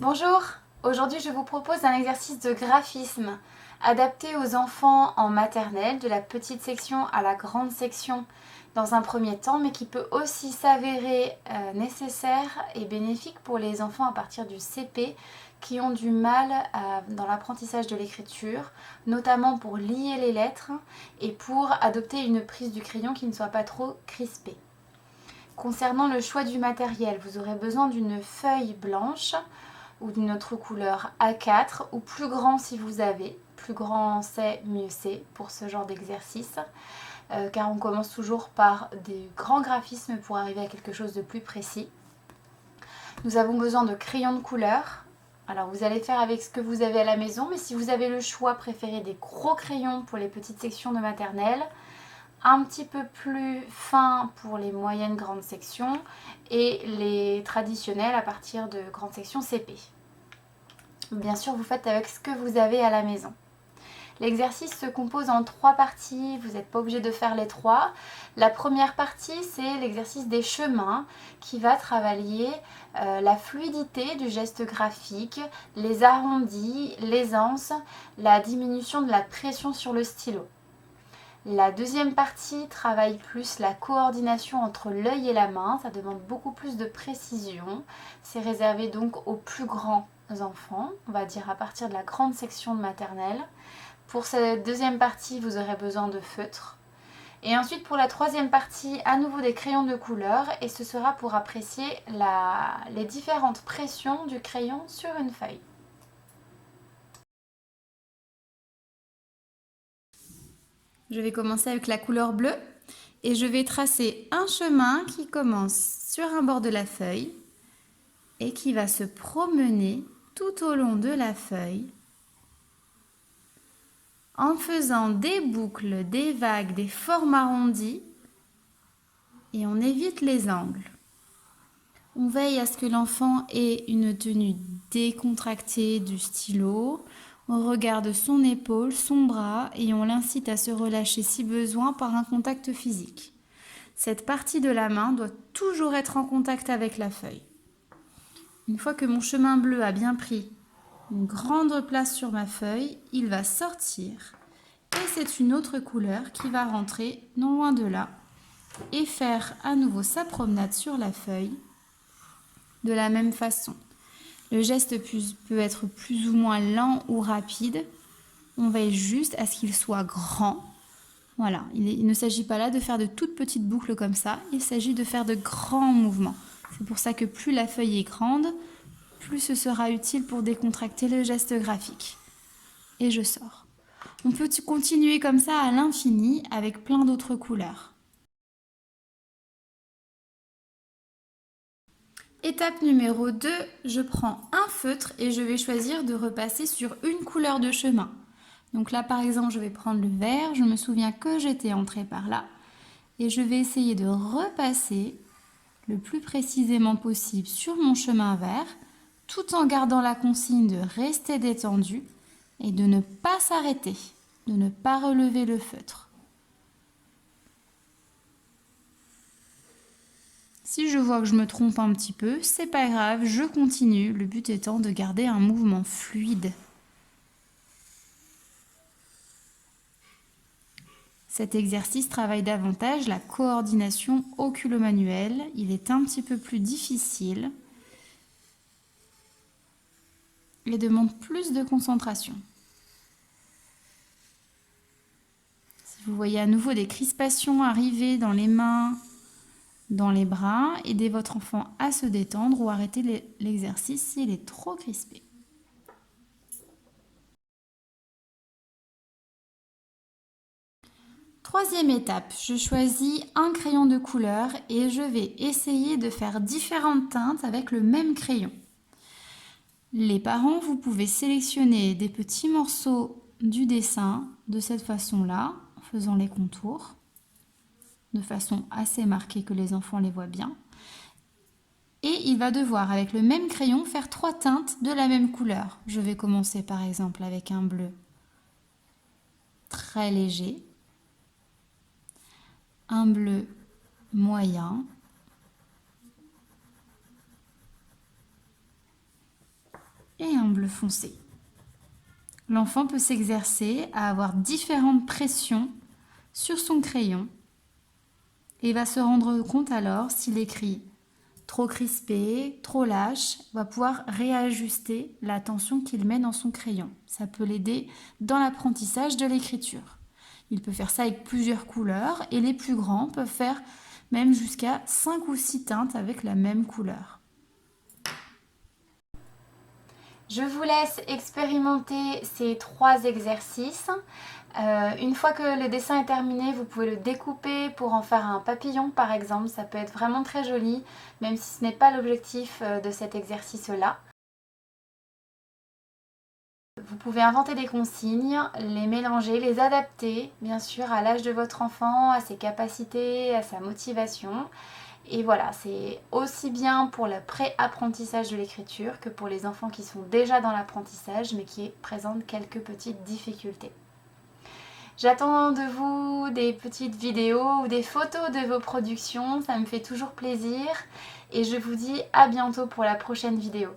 Bonjour, aujourd'hui je vous propose un exercice de graphisme adapté aux enfants en maternelle, de la petite section à la grande section dans un premier temps, mais qui peut aussi s'avérer nécessaire et bénéfique pour les enfants à partir du CP qui ont du mal dans l'apprentissage de l'écriture, notamment pour lier les lettres et pour adopter une prise du crayon qui ne soit pas trop crispée. Concernant le choix du matériel, vous aurez besoin d'une feuille blanche ou d'une autre couleur A4 ou plus grand si vous avez. Plus grand c'est, mieux c'est pour ce genre d'exercice, car on commence toujours par des grands graphismes pour arriver à quelque chose de plus précis. Nous avons besoin de crayons de couleur. Alors vous allez faire avec ce que vous avez à la maison, mais si vous avez le choix, préférez des gros crayons pour les petites sections de maternelle, un petit peu plus fin pour les moyennes grandes sections et les traditionnels à partir de grande section CP. Bien sûr, vous faites avec ce que vous avez à la maison. L'exercice se compose en 3 parties, vous n'êtes pas obligé de faire les 3. La première partie, c'est l'exercice des chemins qui va travailler la fluidité du geste graphique, les arrondis, l'aisance, la diminution de la pression sur le stylo. La deuxième partie travaille plus la coordination entre l'œil et la main, ça demande beaucoup plus de précision. C'est réservé donc aux plus grands enfants, on va dire à partir de la grande section de maternelle. Pour cette deuxième partie, vous aurez besoin de feutres. Et ensuite pour la troisième partie, à nouveau des crayons de couleur et ce sera pour apprécier les différentes pressions du crayon sur une feuille. Je vais commencer avec la couleur bleue et je vais tracer un chemin qui commence sur un bord de la feuille et qui va se promener tout au long de la feuille en faisant des boucles, des vagues, des formes arrondies et on évite les angles. On veille à ce que l'enfant ait une tenue décontractée du stylo. On regarde son épaule, son bras et on l'incite à se relâcher si besoin par un contact physique. Cette partie de la main doit toujours être en contact avec la feuille. Une fois que mon chemin bleu a bien pris une grande place sur ma feuille, il va sortir et c'est une autre couleur qui va rentrer non loin de là et faire à nouveau sa promenade sur la feuille de la même façon. Le geste peut être plus ou moins lent ou rapide. On veille juste à ce qu'il soit grand. Voilà, il ne s'agit pas là de faire de toutes petites boucles comme ça, il s'agit de faire de grands mouvements. C'est pour ça que plus la feuille est grande, plus ce sera utile pour décontracter le geste graphique. Et je sors. On peut continuer comme ça à l'infini avec plein d'autres couleurs. Étape numéro 2, je prends un feutre et je vais choisir de repasser sur une couleur de chemin. Donc là par exemple je vais prendre le vert, je me souviens que j'étais entrée par là et je vais essayer de repasser le plus précisément possible sur mon chemin vert tout en gardant la consigne de rester détendu et de ne pas s'arrêter, de ne pas relever le feutre. Si je vois que je me trompe un petit peu, c'est pas grave, je continue, le but étant de garder un mouvement fluide. Cet exercice travaille davantage la coordination oculo-manuelle, il est un petit peu plus difficile et demande plus de concentration. Si vous voyez à nouveau des crispations arriver dans les mains, dans les bras, aidez votre enfant à se détendre ou arrêtez l'exercice s'il est trop crispé. Troisième étape, je choisis un crayon de couleur et je vais essayer de faire différentes teintes avec le même crayon. Les parents, vous pouvez sélectionner des petits morceaux du dessin de cette façon-là, en faisant les contours, de façon assez marquée que les enfants les voient bien. Et il va devoir, avec le même crayon, faire 3 teintes de la même couleur. Je vais commencer par exemple avec un bleu très léger, un bleu moyen, et un bleu foncé. L'enfant peut s'exercer à avoir différentes pressions sur son crayon et va se rendre compte alors s'il écrit trop crispé, trop lâche, va pouvoir réajuster la tension qu'il met dans son crayon. Ça peut l'aider dans l'apprentissage de l'écriture. Il peut faire ça avec plusieurs couleurs et les plus grands peuvent faire même jusqu'à 5 ou 6 teintes avec la même couleur. Je vous laisse expérimenter ces 3 exercices. Une fois que le dessin est terminé, vous pouvez le découper pour en faire un papillon par exemple. Ça peut être vraiment très joli, même si ce n'est pas l'objectif de cet exercice-là. Vous pouvez inventer des consignes, les mélanger, les adapter, bien sûr, à l'âge de votre enfant, à ses capacités, à sa motivation. Et voilà, c'est aussi bien pour le pré-apprentissage de l'écriture que pour les enfants qui sont déjà dans l'apprentissage mais qui présentent quelques petites difficultés. J'attends de vous des petites vidéos ou des photos de vos productions, ça me fait toujours plaisir. Et je vous dis à bientôt pour la prochaine vidéo.